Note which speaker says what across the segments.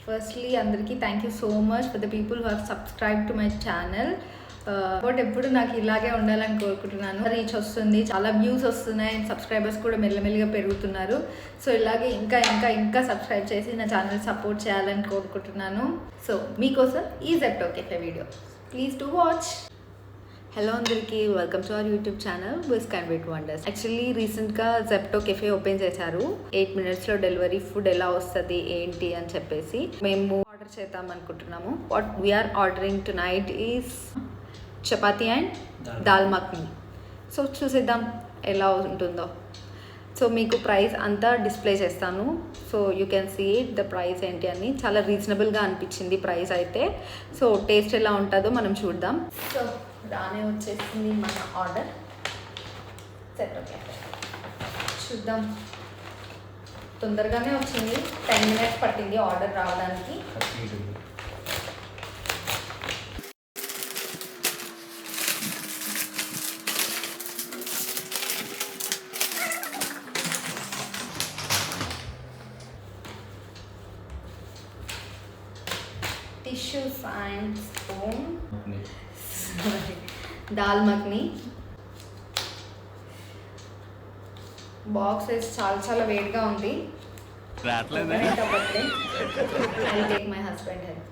Speaker 1: Firstly అందరికీ thank you so much for the people who have subscribe to my channel. But ఎప్పుడు నాకు ఇలాగే ఉండాలని కోరుకుంటున్నాను. రీచ్ వస్తుంది, చాలా వ్యూస్ వస్తున్నాయి, సబ్స్క్రైబర్స్ కూడా మెల్లమెల్లిగా పెరుగుతున్నారు. సో ఇలాగే ఇంకా ఇంకా ఇంకా సబ్స్క్రైబ్ చేసి నా ఛానల్ సపోర్ట్ చేయాలని కోరుకుంటున్నాను. సో మీకోసం ఈ Zepto cafe video please to watch. Hello అందరికీ, welcome to our YouTube channel whisk can wait wonders. Actually రీసెంట్గా జెప్టో కెఫే ఓపెన్ చేశారు. 8 minutesలో డెలివరీ, ఫుడ్ ఎలా వస్తుంది ఏంటి అని చెప్పేసి మేము ఆర్డర్ చేద్దాం అనుకుంటున్నాము. What we are ordering tonight is chapati and dal makhani. So చూసేద్దాం ఎలా ఉంటుందో. సో మీకు ప్రైస్ అంతా డిస్ప్లే చేస్తాను. So you can see it the price ఏంటి అని. చాలా రీజనబుల్గా అనిపించింది ప్రైస్ అయితే. సో టేస్ట్ ఎలా ఉంటుందో మనం చూద్దాం. సో రానే వచ్చేసింది మన ఆర్డర్. సెట్ ఓకే, చూద్దాం. తొందరగానే వచ్చింది, 10 minutes పట్టింది ఆర్డర్ రావడానికి. Tissues and spoon. Dal makhani box చాలా వేడిగా ఉంది. I take my husband help.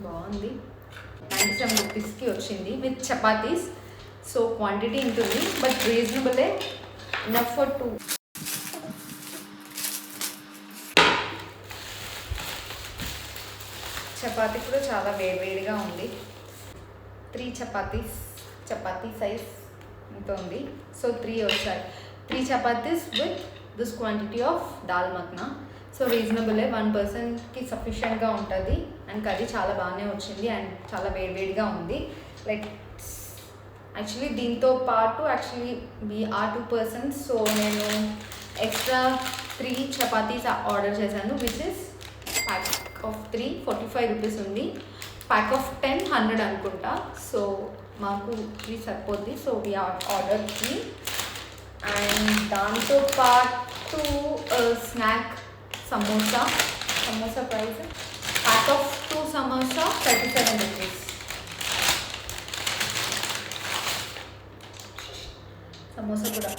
Speaker 1: బాగుంది. 97 రూపీస్కి వచ్చింది విత్ చపాతీస్. సో క్వాంటిటీ ఉంటుంది బట్ రీజనబులే, ఇనఫ్ ఫర్ 2. చపాతీ కూడా చాలా వేడిగా ఉంది. 3 చపాతీస్, చపాతీ సైజ్ ఇంత ఉంది. సో 3 వచ్చాయి. 3 chapatis with this quantity of dal makhana. So రీజనబులే, 1 personకి సఫిషియెంట్గా ఉంటుంది. అండ్ కర్రీ చాలా బాగానే వచ్చింది అండ్ చాలా వేడిగా ఉంది. లైక్ యాక్చువల్లీ దీంతో పాటు actually we are 2 persons. So నేను ఎక్స్ట్రా 3 చపాతీస్ ఆర్డర్ చేశాను, which is pack of 3 45 rupees ఉంది. ప్యాక్ ఆఫ్ 10 100 అనుకుంటా. సో మాకు 3 సరిపోద్ది. So we order 3. అండ్ దాంతో పాటు snack samosa price pack of 2 samosa 37 rupees. Samosa కూడా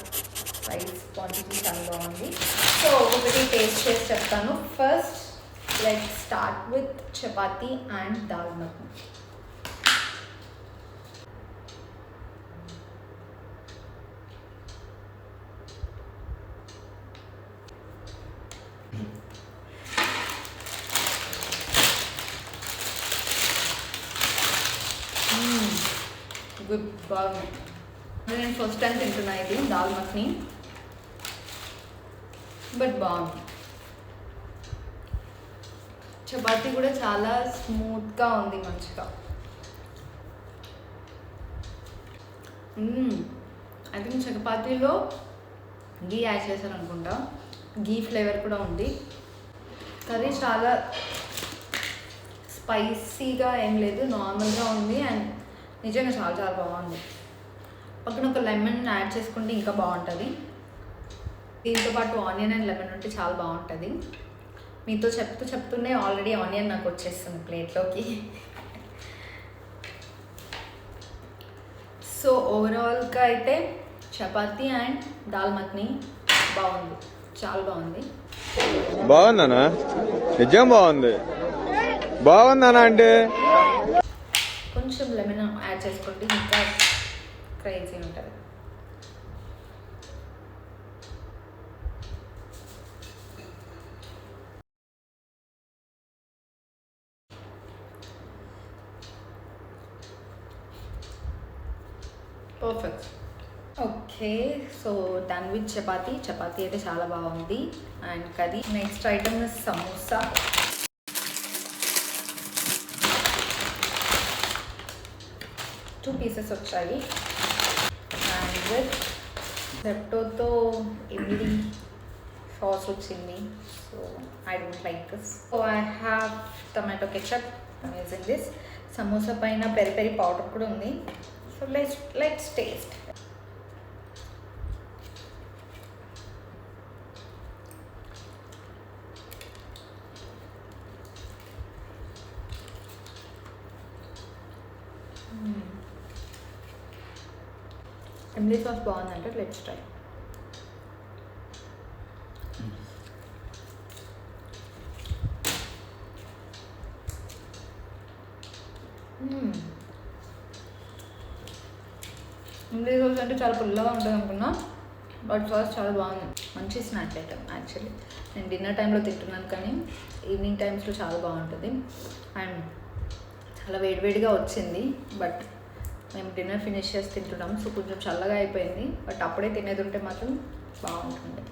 Speaker 1: ప్రైస్ క్వాంటిటీ చాలా బాగుంది. సో ఒకటి టేస్ట్ చేసి చెప్తాను. First let's start with chapati and dal makhani. Good బాగుంది. నేను ఫస్ట్ టైం తింటున్నా ఇది దాల్ మఖనీ, బట్ బాగుంది. చపాతీ కూడా చాలా స్మూత్గా ఉంది, మంచిగా. ఐ థింక్ చపాతీలో గీ యాడ్ చేశారు అనుకుంటా. గీ ఫ్లేవర్ కూడా ఉంది. కర్రీ చాలా స్పైసీగా ఏం లేదు, నార్మల్గా ఉంది. అండ్ నిజంగా చాలా బాగుంది. పక్కన ఒక లెమన్ యాడ్ చేసుకుంటే ఇంకా బాగుంటుంది. దీంతో పాటు ఆనియన్ అండ్ లెమన్ ఉంటే చాలా బాగుంటుంది. మీతో చెప్తూనే ఆల్రెడీ ఆనియన్ నాకు వచ్చేస్తుంది ప్లేట్లోకి. సో ఓవరాల్గా అయితే చపాతీ అండ్ దాల్ మఖనీ బాగుంది, చాలా బాగుంది.
Speaker 2: బాగుందనా? నిజం బాగుంది. బాగుందనా అంటే
Speaker 1: కొంచెం లెమన్ యాడ్ చేసుకుంటే ఇంకా క్రేజీ ఉంటుంది. Perfect. Okay, so done with chapati అయితే చాలా బాగుంది. And curry. Next item is samosa. Two pieces వచ్చాయి. అండ్ విత్ జెప్టోతో ఇమ్లీ సాస్ వచ్చింది. So I don't like this. So I have tomato ketchup. I'm using this. Samosa పైన peri peri powder కూడా ఉంది. So let's taste. Imli sauce బాగుందంటే let's try. Imli sauce అంటే చాలా పుల్లగా ఉంటుంది అనుకున్నా, బట్ సాస్ చాలా బాగుంది. మంచి స్నాక్ ఐటమ్ యాక్చువల్లీ. నేను డిన్నర్ టైంలో తింటున్నాను కానీ ఈవినింగ్ టైమ్స్లో చాలా బాగుంటుంది. అండ్ చాలా వేడివేడిగా వచ్చింది, బట్ మేము డిన్నర్ ఫినిష్ చేసి తింటున్నాం, సో కొంచెం చల్లగా అయిపోయింది. బట్ అప్పుడే తినేది ఉంటే మాత్రం బాగుంటుంది.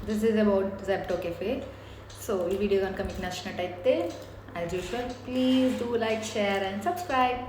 Speaker 1: This is about Zepto cafe. So ఈ వీడియో కనుక మీకు నచ్చినట్టయితే as usual please do like, share and subscribe.